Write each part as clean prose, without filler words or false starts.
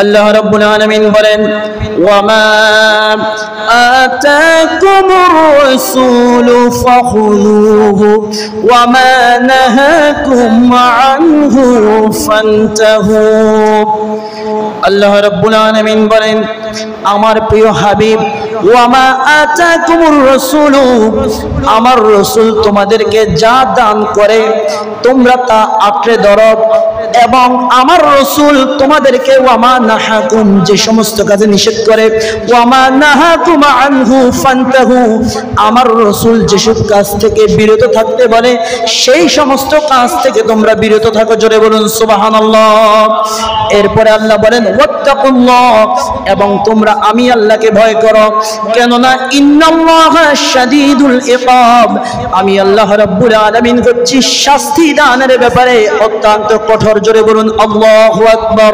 আল্লাহ রাব্বুল আলামিন বলেন ওয়ামা আতাকুমুর রাসূলু ফাখুযুহু ওয়ামা নাহাকুম আনহু ফান্তাহু। আল্লাহ রাব্বুল আলামিন বলেন আমার প্রিয় হাবিব ওয়ামা আতাকুমুর রাসূলু আমার রাসূল তোমাদেরকে যা দান করে তোমরা তা আঁকড়ে ধরো এবং আমার রাসূল তোমাদেরকে ওয়ামা নাহাকুম যে সমস্ত কাজে নিষেধ করে ওয়ামা নাহাকুম আনহু ফান্তাহু আমার রাসূল যেসব কাজ থেকে বিরত থাকতে বলে সেই সমস্ত কাজ থেকে তোমরা বিরত থাকো। জোরে বলুন সুবহানাল্লাহ। এরপরে আল্লাহ বলেন ওয়াত্তাকুল্লাহ এবং তোমরা আমি আল্লাহকে ভয় করো, কেননা ইন্নাল্লাহা শাদীদুল ইকাব আমি আল্লাহ রাব্বুল আলামিন হচ্ছি শাস্তি দানের ব্যাপারে অত্যন্ত কঠোর। জোরে বলুন আল্লাহু আকবার।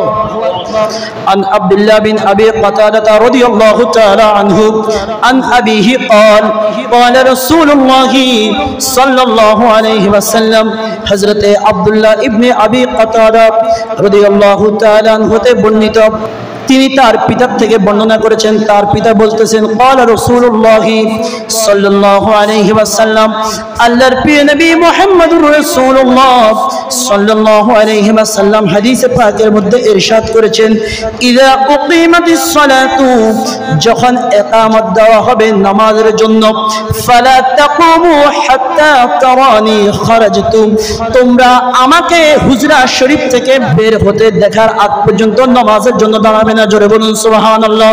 عن عبد الله بن أبي قتادة رضي الله تعالى عنه عن أبيه قال قال رسول الله صلى الله عليه وسلم حضرت عبد الله ابن أبي قتادة رضي الله تعالى عنه বর্ণিত তিনি তার পিতার থেকে বর্ণনা করেছেন। তার পিতা বলতেছেন قال رسول الله صلى الله عليه وسلم আল্লাহর প্রিয় নবী মুহাম্মদুর রাসূলুল্লাহ সাল্লাল্লাহু আলাইহি ওয়াসাল্লাম হাদিসে পাকের মধ্যে ইরশাদ করেছেন ইযা উকিমাতিস সালাতু যখন ইকামত দেওয়া হবে নামাজের জন্য ফালা তাকুমু হাত্তা তারানি খারাজতু তোমরা আমাকে হুজরা শরীফ থেকে বের হতে দেখার আগ পর্যন্ত নামাজের জন্য দাঁড়াবে না। জোরে বলুন সুবহানাল্লাহ।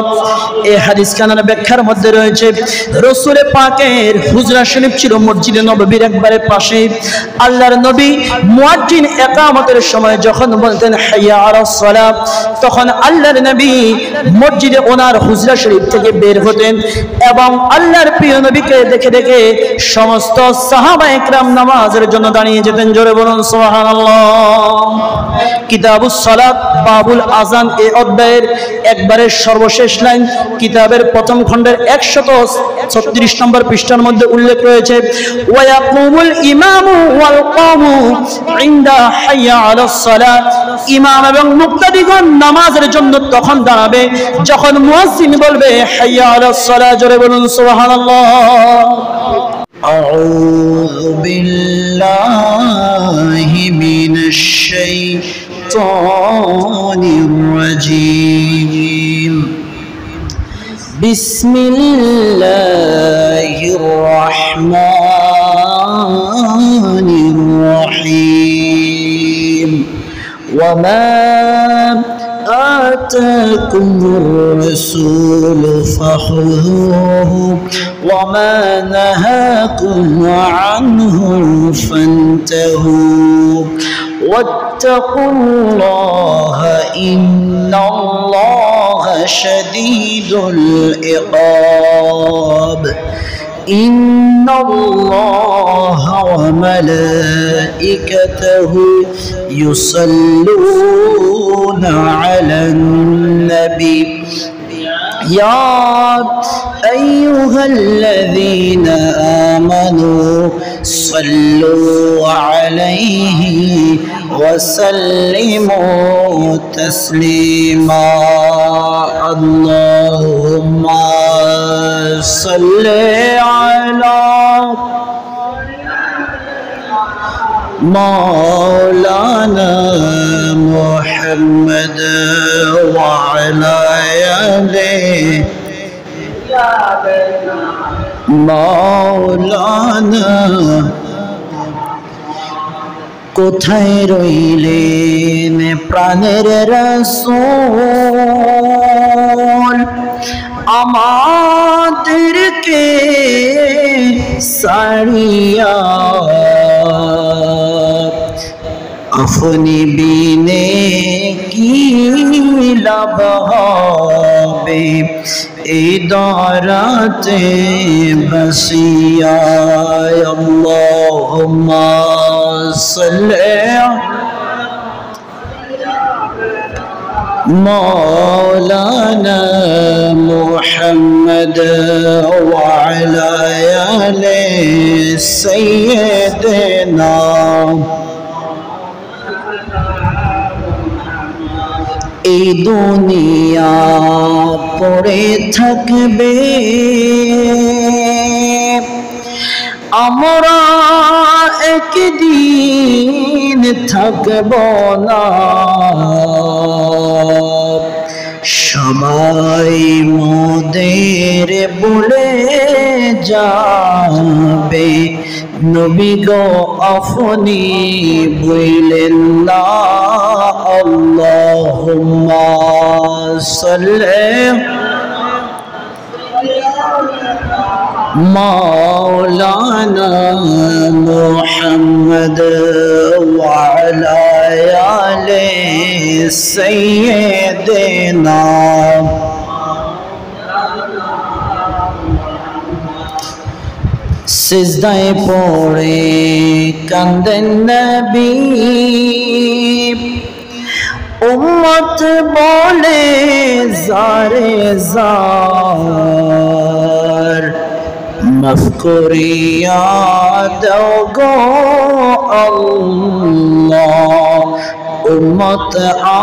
এই হাদিস খানার ব্যাখ্যার মধ্যে রয়েছে রাসূল পাকের হুজরা শরীফ ছিল মসজিদে নববীর একবারে পাশে। আল্লাহর নবী মুয়াজ্জিন ইকামতের সময় যখন বলতেন হাইয়া আলাস সালাত তখন আল্লাহর নবী মসজিদে ওনার হুজরা শরীফ থেকে বের হতেন এবং আল্লাহর প্রিয় নবীকে দেখে দেখে সমস্ত সাহাবায়ে কেরাম নামাজের জন্য দাঁড়িয়ে যেতেন। জোরে বলুন সুবহানাল্লাহ। কিতাবুস সালাত বাবুল আযান এই অধ্যায়ের একবারে সর্বশেষ লাইন কিতাবের প্রথম খণ্ডের 136 নম্বর পৃষ্ঠার মধ্যে উল্লেখ রয়েছে ওয়ায়াকুমুল ইমামু ওয়াল কওমু ইনদা হাইয়া আলাস সালাত ইমাম এবং মুক্তাদিগণ নামাজের জন্য তখন দাঁড়াবে যখন মুয়াজ্জিন বলবে হাইয়া আলাস সালাত। জোরে বলুন সুবহানাল্লাহ। আউযু বিল্লাহি মিনাশ শাইতানির রাজীম বিসমিল্লাহির রাহমানির রহিম ওয়ামা আতাকুমুর রাসূলু ফাখুযুহু ওয়ামা নাহাকুম আনহু ফান্তাহু ওয়াত্তাকুল্লাহা ইন্নাল্লাহা শাদীদুল ইকাব إن الله وملائكته يصلون على النبي يا أيها الذين آمنوا صلوا عليه وسلموا تسليما اللهم صل على مولانا محمد وعلى آله مولانا কোথায় রইলেন প্রাণের রাসূল আমাদেরকে সারিয়া আপনি বিনে কি লাভ হবে এই দরাতে বসিয়া আল্লাহুম্মা সাল্লি مولانا محمد وعلى آل سيدنا এই দুনিয়া পড়ে থাকবে, আমরা একদিন থাকব না। সবাই মোদের বলে যাবে, নবী গো আপনি বললেন না। আল্লাহুম্মা সাল্লি মাওলানা মুহাম্মদ ওয়া আলা আলি সাইয়্যিদিনা। সিজদায় পড়ে কান্দেন নবী, উম্মত বলে জারে জার, মাফ করিয়া দাও গো আল্লাহ, উম্মত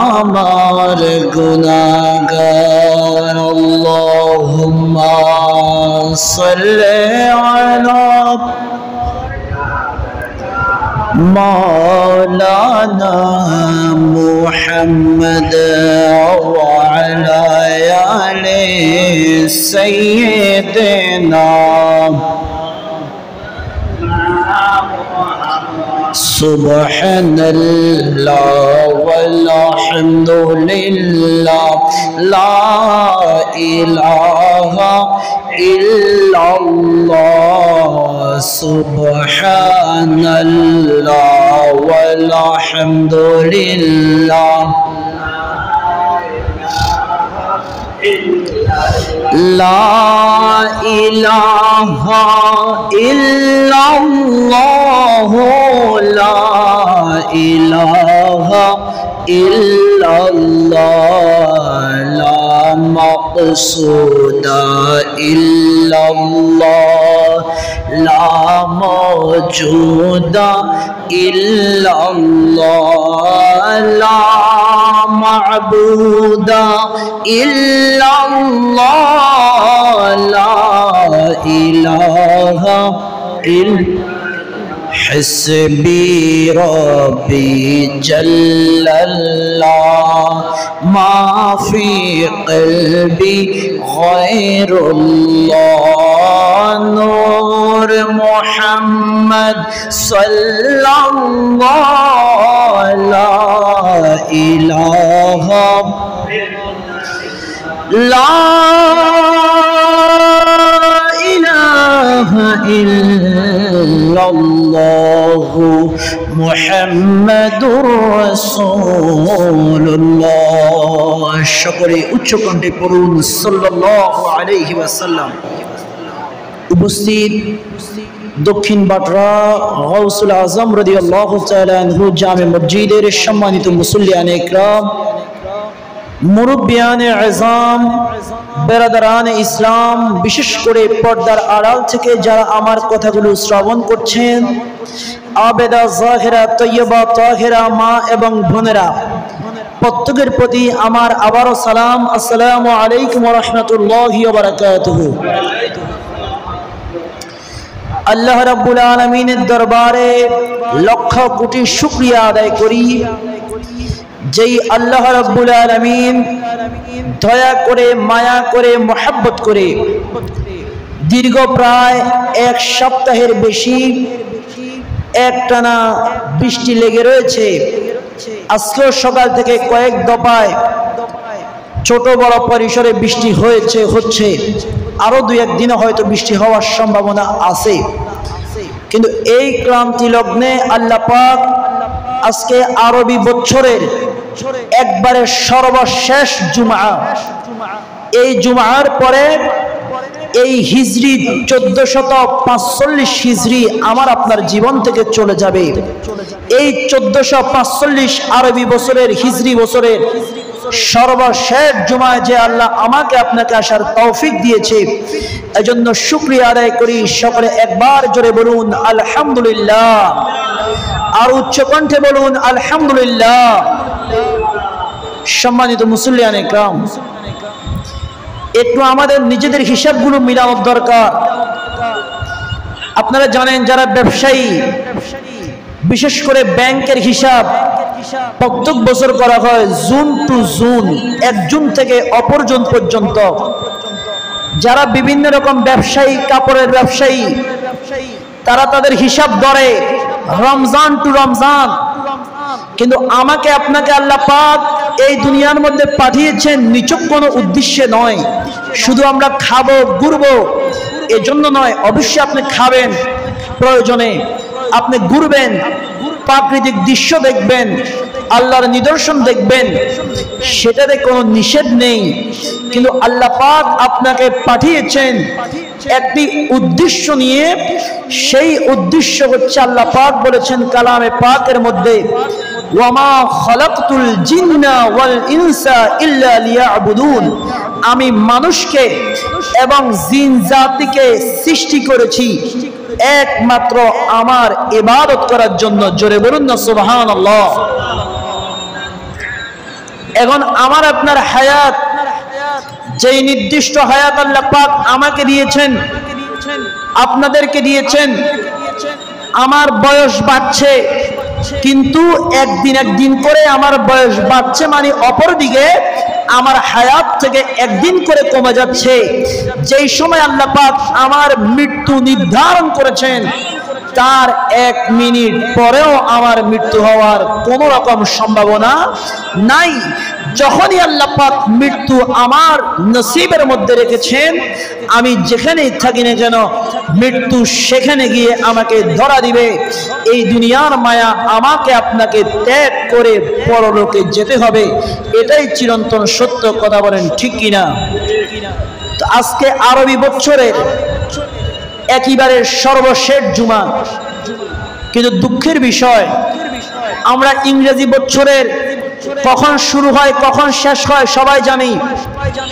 আমার গুনাহগার। আল্লাহুম্মা সাল্লি আলা মাওলানা মুহাম্মদ ওয়া আলা আলি সাইয়্যিদিনা। সুবহানাল্লাহ ওয়ালহামদুলিল্লাহ, লা ইলাহা ইল্লাল্লাহ। সুবহানাল্লাহ ওয়ালহামদুলিল্লাহ, লা ইলাহা ইল্লাল্লাহ, লা ইলাহা ইল্লাল্লাহ, লা মাকসুদা ইল্লাল্লাহ, লা মাওজুদা ইল্লাল্লাহ, লা মা'বুদা ইল্লাল্লাহ, লা ইলাহা ইল্লাল্লাহ। حسبي ربي جل الله، ما في قلبي غير الله، نور محمد صلى الله، لا إله لا إله إلا الله محمد رسول الله। সকলে উচ্চ কণ্ঠে পড়ুন সাল্লাল্লাহু আলাইহি ওয়াসাল্লাম। উপস্থিত দক্ষিণ বাটরা গাউসুল আজম রাদিয়াল্লাহু তাআলা আনহু জামে মসজিদের সম্মানিত মুসল্লিয়ানে ইকরাম, মুরব্বিয়ানে আযম, বেরাদারানে ইসলাম, বিশেষ করে পর্দার আড়াল থেকে যারা আমার কথাগুলো শ্রবণ করছেন, আবেদা জাহিরা তৈয়বা তাহিরা মা এবং বোনেরা, প্রত্যেকের প্রতি আমার আবারও সালাম, আসসালামু আলাইকুম ওয়া রাহমাতুল্লাহি ওয়া বারাকাতুহু। আল্লাহ রাব্বুল আলামিনের দরবারে লক্ষ কোটি শুকরিয়া আদায় করি, যেই আল্লাহ রাব্বুল আলামিন দয়া করে, মায়া করে, মোহাব্বত করে দীর্ঘ প্রায় এক সপ্তাহের বেশি একটানা বৃষ্টি লেগে রয়েছে। আজকেও সকাল থেকে কয়েক দফায় ছোট বড় পরিসরে বৃষ্টি হচ্ছে, আরো দুই একদিনে হয়তো বৃষ্টি হওয়ার সম্ভাবনা আছে। কিন্তু এই ক্রান্তি লগ্নে আল্লাহ পাক আজকে আরবি বছরের একবারে সর্বশেষ জুমআ, এই জুমআর পরে এই হিজরি 1445 হিজরি আমার আপনার জীবন থেকে চলে যাবে। এই 1445 আরবি বছরের হিজরি বছরের সর্বশেষ জুমায় যে আল্লাহ আমাকে আপনাকে আসার তৌফিক দিয়েছে, এজন্য শুকরিয়া আদায় করি। সকলে একবার জোরে বলুন আলহামদুলিল্লাহ, আর উচ্চ কণ্ঠে বলুন আলহামদুলিল্লাহ। সম্মানিত মুসল্লিয়ান ইকরাম, একটু আমাদের নিজেদের হিসাবগুলো মিলানোর দরকার। আপনারা জানেন যারা ব্যবসায়ী, বিশেষ করে ব্যাংকের হিসাব প্রত্যেক বছর করা হয় জুন টু জুন, 1 জুন থেকে অপর জুন পর্যন্ত। যারা বিভিন্ন রকম ব্যবসায়ী, কাপড়ের ব্যবসায়ী, তারা তাদের হিসাব ধরে রমজান টু রমজান। কিন্তু আমাকে আপনাকে আল্লাহ পাক এই দুনিয়ার মধ্যে পাঠিয়েছেন নিছক কোনো উদ্দেশ্যে নয়। শুধু আমরা খাবো ঘুরবো এজন্য নয়। অবশ্যই আপনি খাবেন, প্রয়োজনে আপনি ঘুরবেন, প্রাকৃতিক দৃশ্য দেখবেন, আল্লাহর নিদর্শন দেখবেন, সেটাতে কোনো নিষেধ নেই। কিন্তু আল্লাহ পাক আপনাকে পাঠিয়েছেন একটি উদ্দেশ্য নিয়ে। সেই উদ্দেশ্য হচ্ছে আল্লাহ পাক বলেছেন কালামে পাকের মধ্যে, ওয়ামা খালাকতুল জিন্না ওয়াল ইনসা ইল্লা লিয়াবুদুন, আমি মানুষকে এবং জিন জাতিকে সৃষ্টি করেছি একমাত্র আমার ইবাদত করার জন্য। জোরে বলুন না সুবহানাল্লাহ। এখন আমার আপনার হায়াত, যেই নির্দিষ্ট হায়াত আল্লাহ পাক আমাকে দিয়েছেন, আপনাদেরকে দিয়েছেন, আমার বয়স বাড়ছে, কিন্তু একদিন করে আমার বয়স বাড়ছে, মানে অপরদিকে আমার হায়াত থেকে একদিন করে কমে যাচ্ছে। যেই সময় আল্লাহ পাক আমার মৃত্যু নির্ধারণ করেছেন, তার 1 মিনিট পরেও আমার মৃত্যু হওয়ার কোনো রকম সম্ভাবনা নাই। যখনই আল্লাহ পাক মৃত্যু আমার নসিবের মধ্যে রেখেছেন, আমি যেখানেই থাকি না যেন মৃত্যু সেখানে গিয়ে আমাকে ধরা দিবে। এই দুনিয়ার মায়া আমাকে আপনাকে ত্যাগ করে পরলোকে যেতে হবে, এটাই চিরন্তন সত্য। কথা বলেন ঠিক কিনা? তো আজকে আরবি বছরের একেবারে সর্বশেষ জুমা, কিন্তু দুঃখের বিষয় আমরা ইংরেজি বছরের কখন শুরু হয় কখন শেষ হয় সবাই জানি।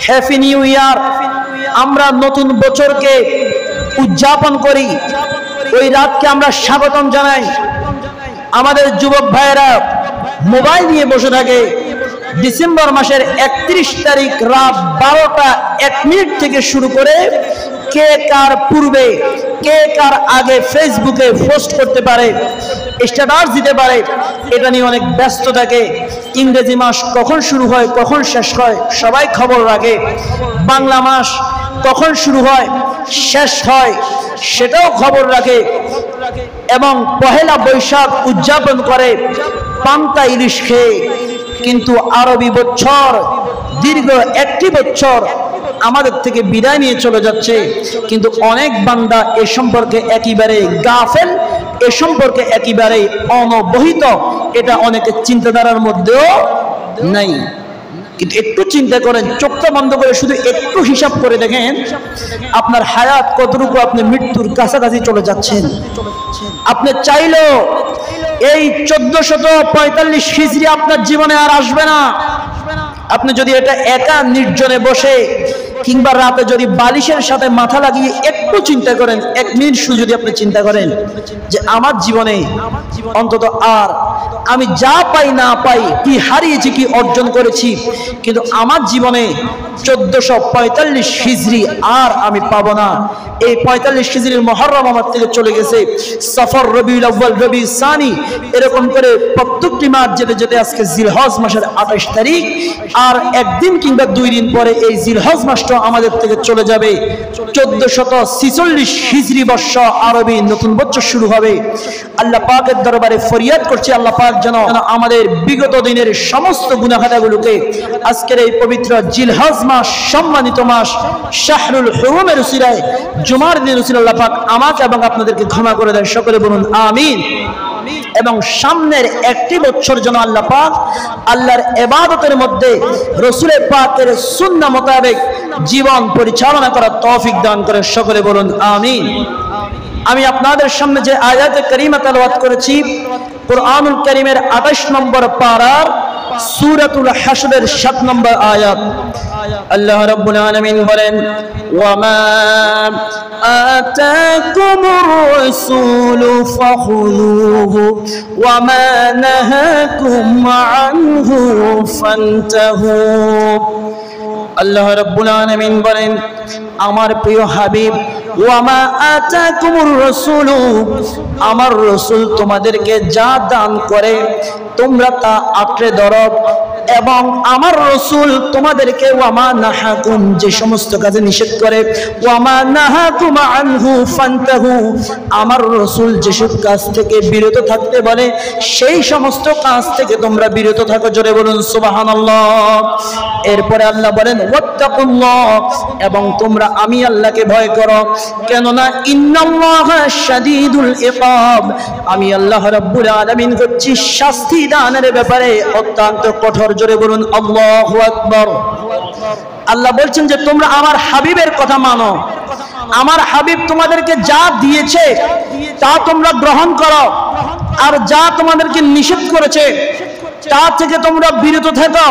হ্যাপি নিউ ইয়ার, আমরা নতুন বছরকে উদযাপন করি, ওই রাতকে আমরা স্বাগতম জানাই। আমাদের যুবক ভাইয়েরা মোবাইল নিয়ে বসে থাকে। ডিসেম্বর মাসের 31 তারিখ রাত 12টা 1 মিনিট থেকে শুরু করে কে কার পূর্বে, কে কার আগে ফেসবুকে পোস্ট করতে পারে, স্ট্যাটাস দিতে পারে, এটা নিয়ে অনেক ব্যস্ত থাকে। ইংরেজি মাস কখন শুরু হয় কখন শেষ হয় সবাই খবর রাখে। বাংলা মাস কখন শুরু হয় শেষ হয় সেটাও খবর রাখে। এবং পহেলা বৈশাখ উদযাপন করে পান্তা ইলিশ খেয়ে। কিন্তু আরবি বছর দীর্ঘ 1টি বছর আমাদের থেকে বিদায় নিয়ে চলে যাচ্ছে। কিন্তু অনেক বান্দা এ সম্পর্কে একেবারে গাফেল, এ সম্পর্কে একেবারে অনবহিত। এটা অনেকের চিন্তাধারার মধ্যেও নাই। কিন্তু একটু চিন্তা করেন, চোখটা বন্ধ করে শুধু একটু হিসাব করে দেখেন আপনার হায়াত কতটুকু আপনি মৃত্যুর কাছাকাছি চলে যাচ্ছেন। আপনি চাইলেও এই 1445 হিজরি আপনার জীবনে আর আসবে না। আপনি যদি এটা একা নির্জনে বসে কিংবা রাতে যদি বালিশের সাথে মাথা লাগিয়ে একটু চিন্তা করেন, 1 মিনিট শুধু যদি আপনি চিন্তা করেন যে আমার জীবনে অন্তত আর আমি যা পাই না পাই, কি হারিয়েছি কি অর্জন করেছি, কিন্তু আমার জীবনে 1445 হিজরি আর আমি পাবো না। এই 45 হিজরির মুহররম আমার থেকে চলে গেছে। সফর, রবিউল আউয়াল, রবি সানি, এরকম করে প্রত্যেকটি মাস যেতে যেতে আজকে জিলহজ মাসের 28 তারিখ। আর একদিন কিংবা 2 দিন পরে এই জিলহজ মাসটা আমাদের থেকে চলে যাবে। 1446 হিজরি বর্ষ আরবি নতুন বছর শুরু হবে। আল্লাহ পাকের দরবারে ফরিয়াদ করছি, আল্লাহ পাক যেন আমাদের বিগত দিনের সমস্ত গুনাহ খাতাগুলোকে আজকের এই পবিত্র জিলহজ মাস, সম্মানিত মাস শাহরুল হুরুমের উসিলায়, জুমার দিনের উসিলায় আল্লাহ পাক আমাকে এবং আপনাদেরকে ক্ষমা করে দেয়। সকলে বলুন আমিন। এবং সামনের 1টি বছর যেন আল্লাহ পাক আল্লাহর ইবাদতের মধ্যে রাসূলের পাকের সুন্নাহ মোতাবেক জীবন পরিচালনা করার তৌফিক দান করেন। সকলে বলুন আমিন। আমি আপনাদের সামনে যে আয়াতে কারিমা তেলাওয়াত করেছি, কুরআনুল কারীমের 28 নম্বর পারার সূরাতুল হাশরের 7 নম্বর আয়াত আল্লাহ রাব্বুল আলামিন বলেন ওয়ামা আতাকুমুর রাসূলু ফাখুযুহু ওয়ামা নাহাকুম আনহু ফান্তাহু। আল্লাহ রাব্বুল আলামিন বলেন আমার প্রিয় হাবিব ওয়ামা আতাকুমুর রাসূলু আমার রাসূল তোমাদেরকে যা দান করে তোমরা তা আঁকড়ে ধরো এবং আমার রাসূল তোমাদেরকে ওয়ামা নাহাকুম যে সমস্ত কাজে নিষেধ করে ওয়ামা নাহাকুম আনহু ফান্তাহু আমার রাসূল যেসব কাজ থেকে বিরত থাকতে বলে সেই সমস্ত কাজ থেকে তোমরা বিরত থাকো। জোরে বলুন সুবহানাল্লাহ। এরপরে আল্লাহ বলেন ওয়াত্তাকুল্লাহ এবং তোমরা আমি আল্লাহকে ভয় করো, কেননা ইন্নাল্লাহা শাদীদুল ইকাব আমি আল্লাহ রাব্বুল আলামিন হচ্ছি শাস্তি দানের ব্যাপারে অত্যন্ত কঠোর। জোরে বলুন আল্লাহু আকবার। আল্লাহ বলছেন যে তোমরা আমার হাবিবের কথা মানো, আমার হাবিব তোমাদেরকে যা দিয়েছে তা তোমরা গ্রহণ করো আর যা তোমাদেরকে নিষেধ করেছে তা থেকে তোমরা বিরত থাকো।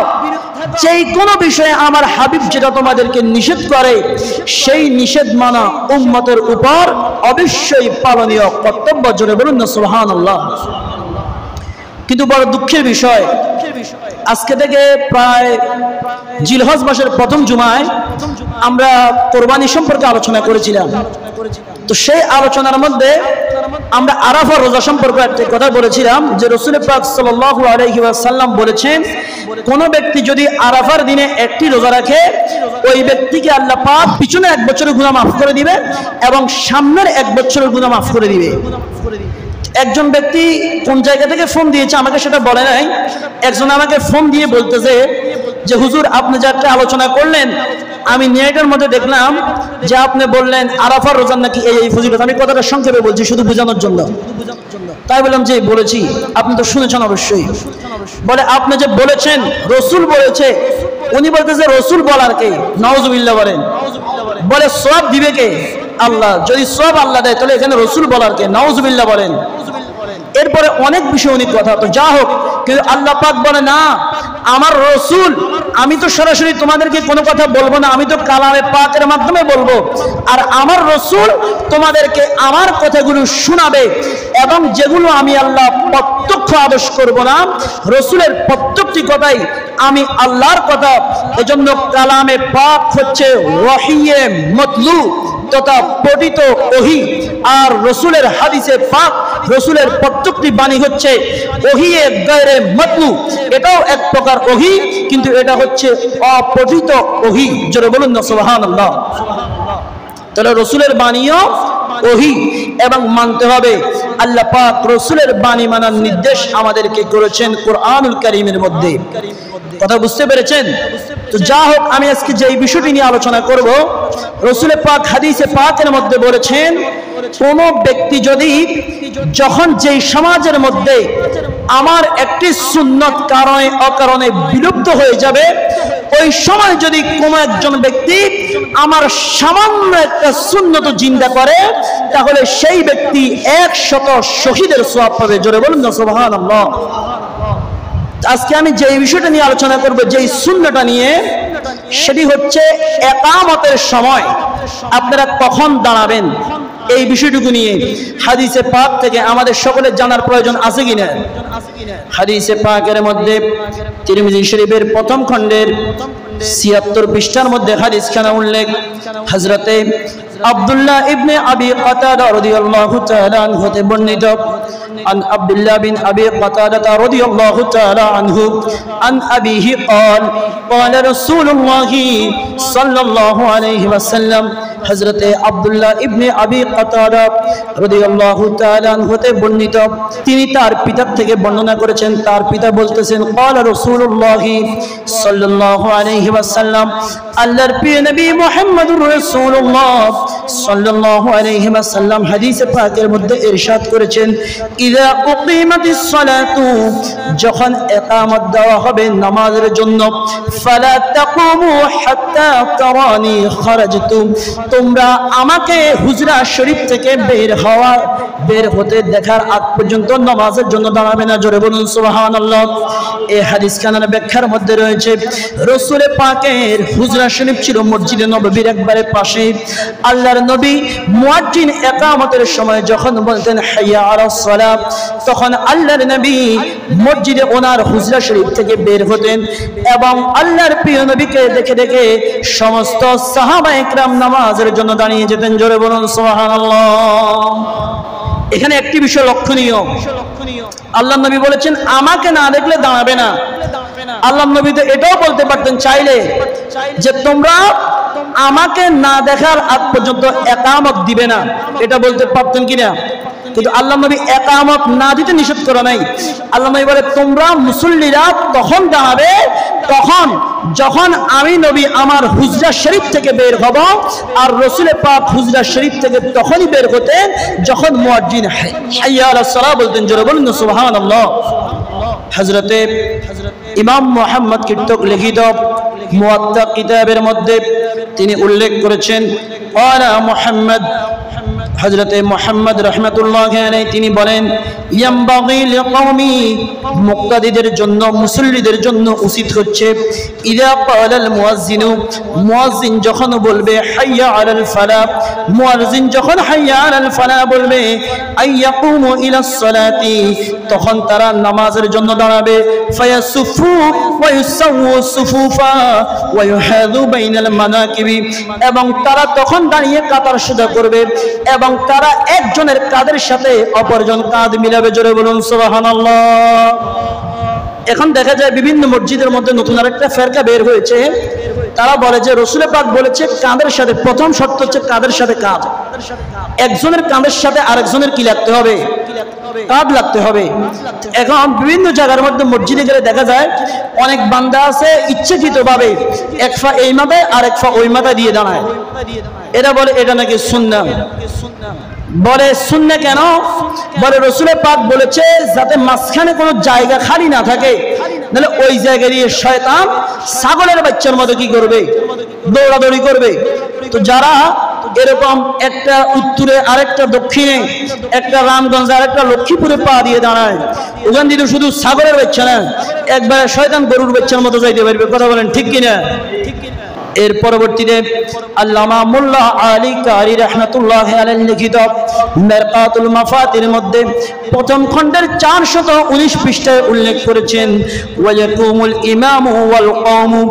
যেই কোনো বিষয়ে আমার হাবিব যেটা তোমাদেরকে নিষেধ করে সেই নিষেধ মানা উম্মতের উপর অবশ্যই পালনীয় কর্তব্য। জোরে বলুন না সুবহানাল্লাহ। কিন্তু বড় দুঃখের বিষয় আজকে থেকে প্রায় জিলহজ মাসের প্রথম জুমায় আমরা কোরবানি সম্পর্কে আলোচনা করেছিলাম। তো সেই আলোচনার মধ্যে আমরা আরাফা রোজা সম্পর্কে একটা কথা বলেছিলাম যে রাসূল পাক সাল্লাল্লাহু আলাইহি ওয়াসাল্লাম বলেছেন কোন ব্যক্তি যদি আরাফার দিনে একটি রোজা রাখে ওই ব্যক্তিকে আল্লাহ পাক পিছনে 1 বছরের গুনাহ মাফ করে দিবে এবং সামনের 1 বছরের গুনাহ মাফ করে দিবে। একজন ব্যক্তি কোন জায়গা থেকে ফোন দিয়েছে আমাকে সেটা বলে নাই, একজন আমাকে ফোন দিয়ে বলতেছে যে হুজুর আপনি যে একটা আলোচনা করলেন আমি নেটের মধ্যে দেখলাম যে আপনি বললেন আরাফার রোজার নাকি এই ফজিলত। আমি কথাটা সংক্ষেপে বলছি শুধু বোঝানোর জন্য। তাই বললাম যে বলেছি, আপনি তো শুনেছেন অবশ্যই। বলে আপনি যে বলেছেন রাসূল বলেছে, উনি বলতেছে রাসূল বলার কে? নাউজুবিল্লাহ বলেন। বলে সওয়াব দিবে কে? আল্লাহ। যদি সওয়াব আল্লাহ দেয় তাহলে এখানে রাসূল বলার কে? নাউজুবিল্লাহ বলেন। এরপরে অনেক বিষয় উনি কথা, তো যা হোক, কিন্তু আল্লাহ পাক বলে না আমার রাসূল আমি তো সরাসরি তোমাদেরকে কোনো কথা বলবো না, আমি তো কালামে পাকের মাধ্যমে বলবো, আর আমার রাসূল তোমাদেরকে আমার কথাগুলো শোনাবে এবং যেগুলো আমি আল্লাহ প্রত্যক্ষ আদেশ করব না, রাসূলের প্রত্যেকটি কথাই আমি আল্লাহর কথা। এজন্য কালামে পাক হচ্ছে ওয়াহিয়ে মতলু তথা পঠিত ওহী, আর রাসূলের হাদিসে পাক রাসূলের প্রত্যেকটি বাণী হচ্ছে ওহিয়ে গায়রে মতলু। এটাও এক প্রকার ওহী কিন্তু এটা হচ্ছে অপঠিত ওহী। জোরে বলুন না সুবহানাল্লাহ। তাহলে রাসূলের বাণীও ওহী এবং মানতে হবে। আল্লাহ পাক রাসূলের বাণী মানার নির্দেশ আমাদেরকে করেছেন কোরআনুল কারীমের মধ্যে। কথা বুঝতে পেরেছেন? তো যা হোক, আমি আজকে যে বিষয়টি নিয়ে আলোচনা করব, রাসূল পাক হাদিসে পাকের মধ্যে বলেছেন কোন ব্যক্তি যদি যখন যেই সমাজের মধ্যে আমার একটি সুন্নত কারণে অকারণে বিলুপ্ত হয়ে যাবে ওই সময় যদি কোন একজন ব্যক্তি আমার সামান্য একটা সুন্নত জিন্দা করে তাহলে সেই ব্যক্তি 100 শহীদের সওয়াব পাবে। জোরে বলুন না সুবহানাল্লাহ। আজকে আমি যে বিষয়টা নিয়ে আলোচনা করব, যেই সুন্নতটা নিয়ে, সেটি হচ্ছে ইকামতের সময় আপনারা কখন দাঁড়াবেন এই বিষয়টুকু নিয়ে হাদিসে পাক থেকে আমাদের সকলের জানার প্রয়োজন আছে কিনা। হাদিসে পাকের মধ্যে তিরমিজি শরীফের প্রথম খণ্ডের ৭৬ পৃষ্ঠার মধ্যে হাদিসখানা উল্লেখ হযরতে আব্দুল্লাহ ইবনে আবি কাতাদা রাদিয়াল্লাহু তাআলা আনহু হতে বর্ণিত। عن عبد الله بن أبي قتادة رضي الله تعالى عنه عن أبيه قال قال رسول الله صلى الله عليه وسلم حضرت আব্দুল্লাহ ইবনে আবি কাতাদা রাদিয়াল্লাহু তাআলা আনহু হতে বর্ণিত, তিনি তার পিতার থেকে বর্ণনা করেছেন। তার পিতা বলতেছেন قال رسول الله صلى الله عليه وسلم আল্লাহর প্রিয় নবী মুহাম্মদুর রাসূলুল্লাহ সাল্লাল্লাহু আলাইহি ওয়াসাল্লাম হাদিসে পাকের মধ্যে ইরশাদ করেছেন, ইযা উকিমাতিস সালাতু, যখন ইকামত দেওয়া হবে নামাজের জন্য, ফালা তাকুমু হাত্তা তারানি খারাজতু, তোমরা আমাকে হুজরা শরীফ থেকে বের হতে দেখার আগ পর্যন্ত নামাজের জন্য দাঁড়াবে না। জোরে বলুন সুবহানাল্লাহ। এই হাদিস খানার ব্যাখ্যার মধ্যে রয়েছে, রাসূল পাকের হুজরা শরীফ ছিল মসজিদে নববীর একবারে পাশে। আল্লাহর নবী মুয়াজ্জিন ইকামতের সময় যখন বলতেন হাইয়া আলাস সালাত, তখন আল্লাহর নবী মসজিদে ওনার হুজরা শরীফ থেকে বের হতেন এবং আল্লাহর প্রিয় নবীকে দেখে দেখে সমস্ত সাহাবায়ে কেরাম নামাজের জন্য দাঁড়িয়ে যেতেন। জোরে বলুন সুবহানাল্লাহ। এখানে একটি বিষয় লক্ষণীয়, আল্লাহর নবী বলেছেন আমাকে না দেখলে দাঁড়াবে না। আল্লাহর নবী তো এটাও বলতে পারতেন চাইলে যে তোমরা আমাকে না দেখার আগ পর্যন্ত ইকামত দিবে না, এটা বলতে পারতেন কিনা? কিন্তু আল্লাহর নবী ইকামত না দিতে নিষেধ করে নাই। আল্লাহর নবী বলে তোমরা মুসল্লিরা তখন দাঁড়াবে যখন আমি নবী আমার হুজরা শরীফ থেকে বের হব, আর রাসূল পাক হুজরা শরীফ থেকে তখনই বের হতেন যখন মুয়াজ্জিন হাইয়া আলাস সালাহ বলতেন। জোরে বলুন সুবহানাল্লাহ। হযরতে ইমাম মুহাম্মদ কীর্তক লিখিত মুওয়াত্তা কিতাবের মধ্যে তিনি উল্লেখ করেছেন, ক্বালা মুহাম্মদ, হযরতে মুহাম্মদ রাহমাতুল্লাহি আলাইহি তিনি বলেন, ইয়ামবাগি লিকওমি, মুক্তাদিদের জন্য মুসল্লিদের জন্য উচিত হচ্ছে, ইযা ক্বালাল মুয়াজ্জিনু, মুয়াজ্জিন যখন বলবে হাইয়া আলাল ফালাহ, মুয়াজ্জিন যখন হাইয়া আলাল ফালাহ বলবে, আইয়াকুমু ইলাস সালাতি, তখন তারা নামাজের জন্য দাঁড়াবে, ফায়াসুফু ওয়া ইউসাউ সুফুফা ওয়া ইউহাযু বাইনাল মানাকিবি, এবং তারা তখন দাঁড়িয়ে কাতার সোজা করবে এবং তারা একজনের কাঁধের সাথে অপরজন কাঁধ মিলাবে। জোরে বলুন সুবহানাল্লাহ। এখন দেখা যায় বিভিন্ন মসজিদের মধ্যে নতুন আরেকটা ফেরকা বের হয়েছে, তারা বলে যে রাসূল পাক বলেছে কাঁধের সাথে, প্রথম শর্ত হচ্ছে কাঁধের সাথে কাঁধ, একজনের কাঁধের সাথে আরেকজনের কি লাগতে হবে? কাঁধ লাগতে হবে। এখন বিভিন্ন জায়গার মধ্যে মসজিদে গেলে দেখা যায় অনেক বান্দা আছে ইচ্ছাকৃতভাবে এক পা এই মাথায় আর এক পা ওই মাথায় দিয়ে দাঁড়ায়। এরা বলে এটা নাকি সুন্নাহ। বলে সুন্নাহ কেন? বলে রাসূল পাক বলেছে যাতে মাঝখানে কোনো জায়গা খালি না থাকে, নাহলে ওই জায়গা দিয়ে শয়তান ছাগলের বাচ্চার মতো কি করবে? দৌড়াদৌড়ি করবে। তো যারা এরকম একটা উত্তরে আরেকটা দক্ষিণে, একটা রামগঞ্জ আরেকটা লক্ষ্মীপুরে পা দিয়ে দাঁড়ায়, ওখান দিয়ে শুধু ছাগলের বাচ্চা না, একবারে শয়তান গরুর বাচ্চার মতো যাইতে পারবে। কথা বলেন ঠিক কিনা? এর পরবর্তীতে আল্লামা মোল্লা আলী কারি রাহমাতুল্লাহি আলাইহি লিখিত মিরকাতুল মাফাতির মধ্যে প্রথম খণ্ডের 419 পৃষ্ঠায় উল্লেখ করেছেন, ওয়ায়াকুমুল ইমামু ওয়াল কওমু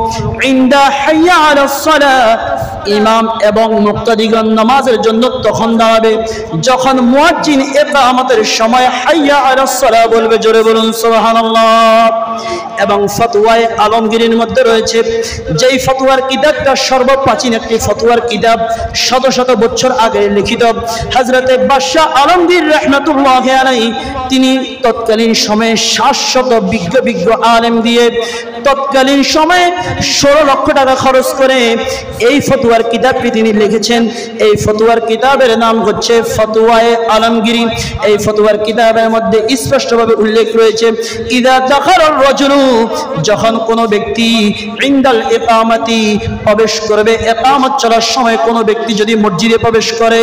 ইনদা হাইয়া আলাস সালাহ, ইমাম এবং মুক্তাদিগণ নামাজের জন্য তখন দাঁড়াবে যখন মুয়াজ্জিন ইকামতের সময় হাইয়া আলাস সালাহ বলবে। জোরে বলুন সুবহানাল্লাহ। এবং ফতোয়ায়ে আলমগীরের মধ্যে রয়েছে, যেই ফতোয়ার কিতাবটা সর্বপ্রাচীন একটি ফতোয়ার কিতাব, শত শত বছর আগে লিখিত, হযরতে বাদশাহ আলমগীর রাহমাতুল্লাহি আলাইহি তিনি তৎকালীন সময়ে 700 বিজ্ঞ আলেম দিয়ে তৎকালীন সময়ে 16 লক্ষ টাকা খরচ করে এই ফতোয়ার কিতাবটি তিনি লিখেছেন। এই ফতোয়ার কিতাবের নাম হচ্ছে ফতোয়ায়ে আলমগীরি। এই ফতোয়ার কিতাবের মধ্যে স্পষ্টভাবে উল্লেখ রয়েছে, ইযা দাখালার রাজুলু, যখন কোনো ব্যক্তি ইনদাল ইকামাতি প্রবেশ করবে, ইকামত চলার সময় কোনো ব্যক্তি যদি মসজিদে প্রবেশ করে,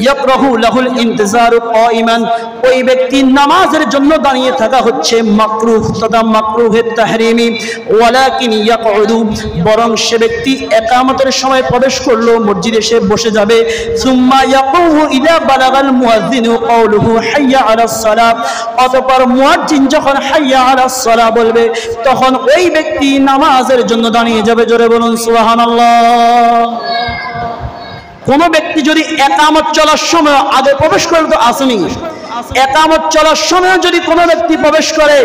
ইয়াকরাহু লাহুল ইন্তিজারু কাইমান, ওই ব্যক্তি নামাজের জন্য দাঁড়িয়ে থাকা হচ্ছে মাকরুহ তথা মাকরুহে তাহরিমি, ওয়ালাকিন ইয়াকউদু, বরং সে ব্যক্তি ইকামতের সময় প্রবেশ করলো মসজিদে সে বসে যাবে, সুম্মা ইয়াকুমু ইযা বালাগাল মুয়াজ্জিনু কাউলুহু হাইয়া আলাস সালাহ, অতঃপর মুয়াজ্জিন যখন হাইয়া আলাস সালাহ বলবে তখন ওই ব্যক্তি নামাজের জন্য দাঁড়িয়ে যাবে। জোরে বলুন সুবহানাল্লাহ। কোন ব্যক্তি যদি ইকামত চলার সময় আগে প্রবেশ করে তো আসেনি, ইকামত চলার সময় যদি কোনো ব্যক্তি প্রবেশ করে,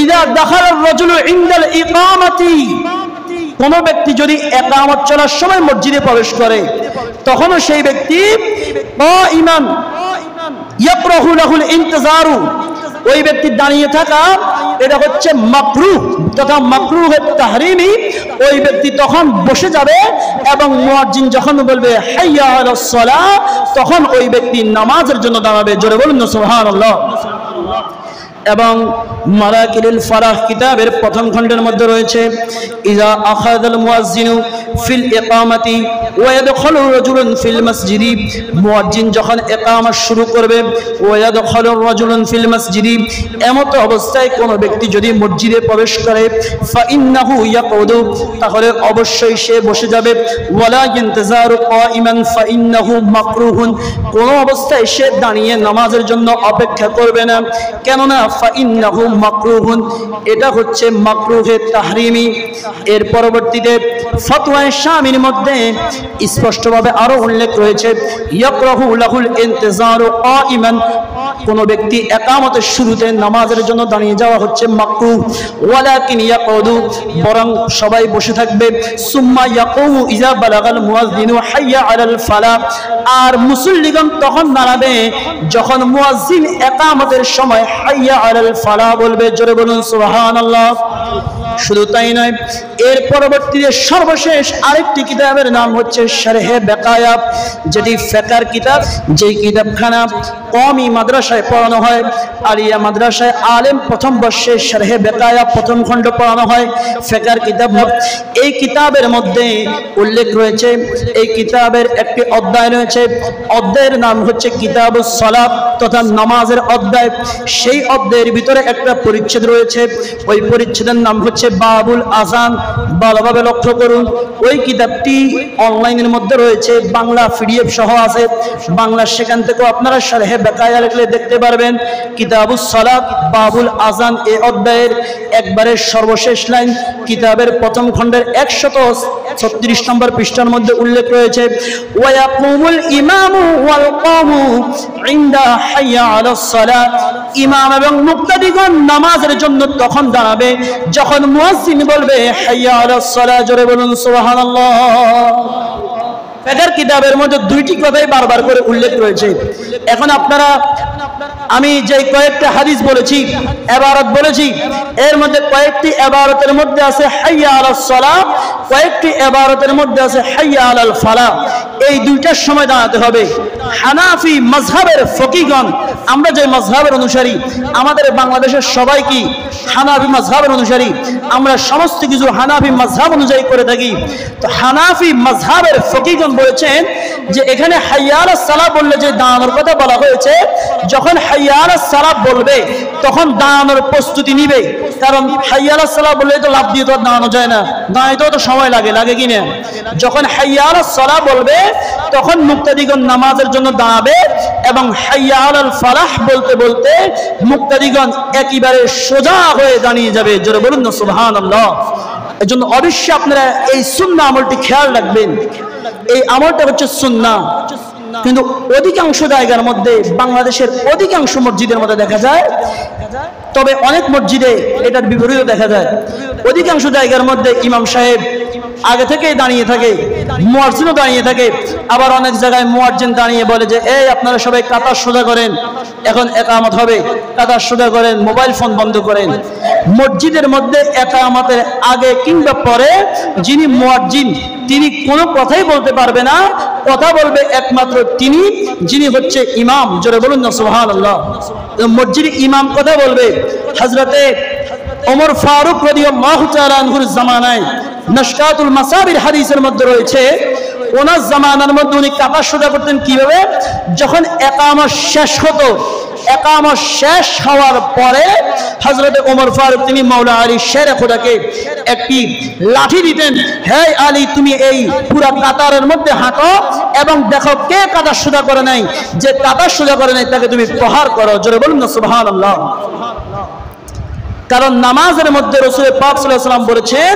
ইযা দাখালার রাজুলু ইনদাল ইকামাতি, কোন ব্যক্তি যদি ইকামত চলার সময় মসজিদে প্রবেশ করে, তখনও সেই ব্যক্তি কাইমান ইয়াকরাহু লাহুল ইন্তিজারু, ওই ব্যক্তি দাঁড়িয়ে থাকা এটা হচ্ছে মাকরুহ তথা মাকরুহে তাহরিমি। ওই ব্যক্তি তখন বসে যাবে এবং মুয়াজ্জিন যখন বলবে হাইয়া আলাস সালাহ তখন ওই ব্যক্তি নামাজের জন্য দাঁড়াবে। জোরে বলুন না সুবহানাল্লাহ। এবং মারাকিলুল ফালাহ কিতাবের প্রথম খণ্ডের মধ্যে রয়েছে ইজা আখাযাল মুয়াজ্জিনু ফিল ইকামাতি ওয়া ইয়াদখুলু রাজুলুন ফিল মসজিদি, মুয়াজ্জিন যখন ইকামত শুরু করবে ওয়া ইয়াদখুলু রাজুলুন ফিল মসজিদি, এমত অবস্থায় কোন ব্যক্তি যদি মসজিদে প্রবেশ করে ফা ইন্নাহু ইয়াকুদু, তাহলে অবশ্যই সে বসে যাবে। ওয়ালা ইনতিজারু কাইমান ফা ইন্নাহু মাকরুহুন, কোন অবস্থায় সে দাঁড়িয়ে নামাজের জন্য অপেক্ষা করবে না, কেননা ফাইন্নাহু মাকরুহুন, এটা হচ্ছে মাকরুহে তাহরিমি। এর পরবর্তীতে ফতোয়ায়ে শামির মধ্যে স্পষ্টভাবে আরো উল্লেখ রয়েছে ইয়াকরাহু লাহুল ইনতিজারু কাইমান, কোন ব্যক্তি ইকামতের শুরুতে নামাজের জন্য দাঁড়িয়ে যাওয়া হচ্ছে মাকরুহ। ওয়ালাকিন ইয়াকুদু, বরং সবাই বসে থাকবে। সুম্মা ইয়াকুমু ইজা বালাগাল মুয়াজ্জিনু হাইয়া আলাল ফালাহ, আর মুসল্লিগণ তখন দাঁড়াবে যখন মুয়াজ্জিন ইকামতের সময় হাইয়া আলাল ফালাহ বলবে। জোরে বলুন সুবহানাল্লাহ। শুধু তাই নয়, এর পরবর্তীতে সর্বশেষ আরেকটি কিতাবের নাম হচ্ছে শারহে বেকায়া, যেটি ফিকহের কিতাব। যেই কিতাবখানা কওমি মাদ্রাসায় পড়ানো হয়, আলিয়া মাদ্রাসায় আলেম প্রথম বর্ষে শারহে বেকায়া প্রথম খণ্ড পড়ানো হয়, ফিকহের কিতাব। এই কিতাবের মধ্যে উল্লেখ রয়েছে, এই কিতাবের একটি অধ্যায় রয়েছে, অধ্যায়ের নাম হচ্ছে কিতাবুস সালাত তথা নামাজের অধ্যায়। সেই অধ্যায়ের ভিতরে একটা পরিচ্ছেদ রয়েছে, ওই পরিচ্ছেদের নাম হচ্ছে বাবুল আযান। ভালোভাবে লক্ষ্য করুন, ওই কিতাবটি অনলাইনের মধ্যে রয়েছে, বাংলা পিডিএফ সহ আছে বাংলা, সেখান থেকেও আপনারা শারহে বেকায়া লিখলে দেখতে পারবেন। কিতাবুস সালাত বাবুল আযান এই অধ্যায়ের একবারে সর্বশেষ লাইন কিতাবের প্রথম খণ্ডের 136 নম্বর পৃষ্ঠার মধ্যে উল্লেখ রয়েছে ওয়া ইয়াকুমুল ইমামু ওয়াল কওমু ইনদা হাইয়া আলাস সালাহ, ইমাম এবং মুক্তাদিগণ নামাজের জন্য তখন দাঁড়াবে যখন মুয়াজ্জিন বলবে হাইয়া আলাস সালাহ। জোরে বলুন সুবহানাল্লাহ। ফিকহের কিতাবের মধ্যে দুইটি কথাই বারবার করে উল্লেখ রয়েছে। এখন আপনারা, আমি যে কয়েকটা হাদিস বলেছি, ইবারত বলেছি, এর মধ্যে কয়েকটি ইবারতের মধ্যে আছে হাইয়া আলাস সালাহ, কয়েকটি ইবারতের মধ্যে আছে হাইয়া আলাল ফালাহ। এই দুইটার সময় দাঁড়াতে হবে। হানাফি মাযহাবের ফকিহগণ, আমরা যে মাযহাবের অনুসারী, আমাদের বাংলাদেশের সবাই কি হানাফি মাযহাবের অনুসারী, আমরা সমস্ত কিছু হানাফি মাযহাব অনুযায়ী করে থাকি। তো হানাফি মাযহাবের ফকিহগণ বলেছেন যে এখানে হাইয়া আলাস সালাহ বললে যে দাঁড়ানোর কথা বলা হয়েছে, যখন হাইয়া আলাস সালাহ বলবে তখন দাঁড়ানোর প্রস্তুতি নিবে। কারণ হাইয়া আলাস সালাহ বললে তো লাফ দিয়ে তো দাঁড়ানো যায় না, দাঁড়াইতেও তো সময় লাগে কি না। যখন হাইয়া আলাস সালাহ বলবে তখন মুক্তাদিগণ নামাজের জন্য দাঁড়াবে এবং হাইয়া আলাল ফালাহ বলতে বলতে মুক্তাদিগণ একেবারে সোজা হয়ে দাঁড়িয়ে যাবে। জোরে বলুন না সুবহানাল্লাহ। এজন্য অবশ্যই আপনারা এই সুন্নাহ আমলটি খেয়াল রাখবেন। এই আমলটা হচ্ছে সুন্নাহ, কিন্তু অধিকাংশ জায়গার মধ্যে, বাংলাদেশের অধিকাংশ মসজিদের মধ্যে দেখা যায়, তবে অনেক মসজিদে এটার বিপরীত দেখা যায়। অধিকাংশ জায়গার মধ্যে ইমাম সাহেব আগে থেকেই দাঁড়িয়ে থাকে, মুয়াজ্জিনও দাঁড়িয়ে থাকে, আবার অনেক জায়গায় মুয়াজ্জিন দাঁড়িয়ে বলে যে এই আপনারা সবাই কাতার সোজা করেন, এখন ইকামত হবে, কাতার সোজা করেন, মোবাইল ফোন বন্ধ করেন। মসজিদের মধ্যে ইকামতের আগে কিংবা পরে যিনি মুয়াজ্জিন তিনি কোনো কথাই বলতে পারবে না, কথা বলবে একমাত্র তিনি যিনি হচ্ছে ইমাম। জোরে বলুন না সুবহানাল্লাহ। মসজিদে ইমাম কথা বলবে। হযরতে ওমর ফারুক রাদিয়াল্লাহু তাআলা আনহুর জামানায় নাশকাতুল মাসাবির হাদিসের মধ্যে রয়েছে, ওনার জামানার মধ্যে উনি কাতার সোজা করতেন কিভাবে, যখন ইকামত শেষ হতো, ইকামত শেষ হওয়ার পরে হযরতে ওমর ফারুক তিনি মাওলা আলী শেরে খোদাকে একটি লাঠি দিতেন, হে আলী তুমি এই পুরা কাতারের মধ্যে হাঁটো এবং দেখো কে কাতার সোজা করে নাই, যে কাতার সোজা করে নাই তাকে তুমি প্রহার করো। জোরে বলুন না সুবহানাল্লাহ। কারণ নামাজের মধ্যে রাসূল পাক সাল্লাল্লাহু আলাইহি ওয়াসাল্লাম বলেছেন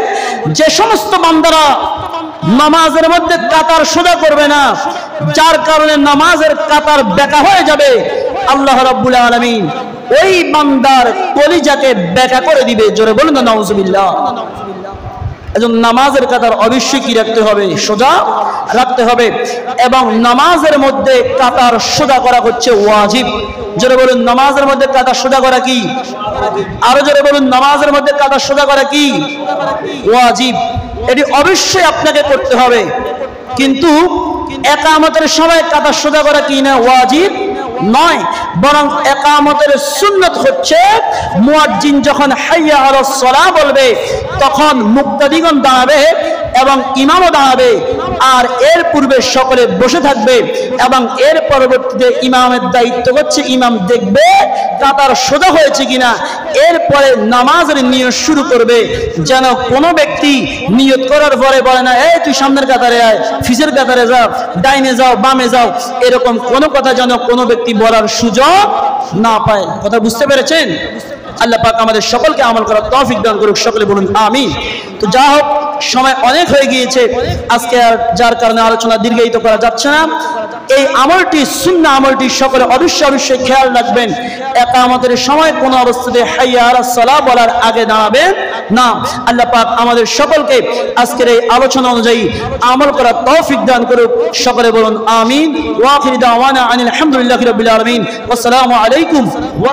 যে সমস্ত বান্দারা নামাজের মধ্যে কাতার সোজা করবে না, যার কারণে নামাজের কাতার বেঁকা হয়ে যাবে, আল্লাহ রাব্বুল আলামিন ওই বান্দার কলিজাকে বেঁকা করে দিবে। জোরে বলুন না নাউজুবিল্লাহ। এজন্য নামাজের কাতার অবশ্যই কি রাখতে হবে, সোজা রাখতে হবে। এবং নামাজের মধ্যে কাতার সোজা করা হচ্ছে ওয়াজিব। জোরে বলুন নামাজের মধ্যে কাঁধা সোজা করা কি? আরো জোরে বলুন নামাজের মধ্যে কাঁধা সোজা করা কি? ওয়াজিব। এটি অবশ্যই আপনাকে করতে হবে। কিন্তু ইকামতের সময় কাঁধা সোজা করা কি না ওয়াজিব নয়, বরং ইকামতের সুন্নাত হচ্ছে মুয়াজ্জিন যখন হাইয়া আলাস সালাহ বলবে তখন মুক্তাদিগণ দাঁড়াবে এবং ইমামও দাঁড়াবে, আর এর পূর্বে সকলে বসে থাকবে এবং এর পরবর্তীতে ইমামের দায়িত্ব হচ্ছে ইমাম দেখবে কাতার সোজা হয়েছে কিনা, এরপরে নামাজের নিয়ত শুরু করবে। যেন কোনো ব্যক্তি নিয়ত করার পরে বলে না এই তুই সামনের কাতারে আয়, ফিসের কাতারে যাও, ডাইনে যাও, বামে যাও, এরকম কোনো কথা যেন কোনো ব্যক্তি বলার সুযোগ না পায়। কথা বুঝতে পেরেছেন? আল্লাহ পাক আমাদের সকলকে আমল করার তৌফিক দান করুক, সকলে বলুন আমিন। তো যা হোক, সময় অনেক হয়ে গিয়েছে আজকে, আর যার কারণে আলোচনা দীর্ঘায়িত করা যাচ্ছে না। এই আমলটি সুন্নাহ আমলটি সকলে অবশ্যই খেয়াল রাখবেন। ইকামতের সময় কোনো অবস্থাতে হাইয়া আলাস সালাহ বলার আগে দাঁড়াবেন না। আল্লাহ পাক আমাদের সকলকে আজকের এই আলোচনা অনুযায়ী আমল করার তৌফিক দান করুক, সকলে বলুন আমিন। ওয়া আখিরু দাওয়ানা আনিল হামদুলিল্লাহি রাব্বিল আলামিন। আসসালামু আলাইকুম।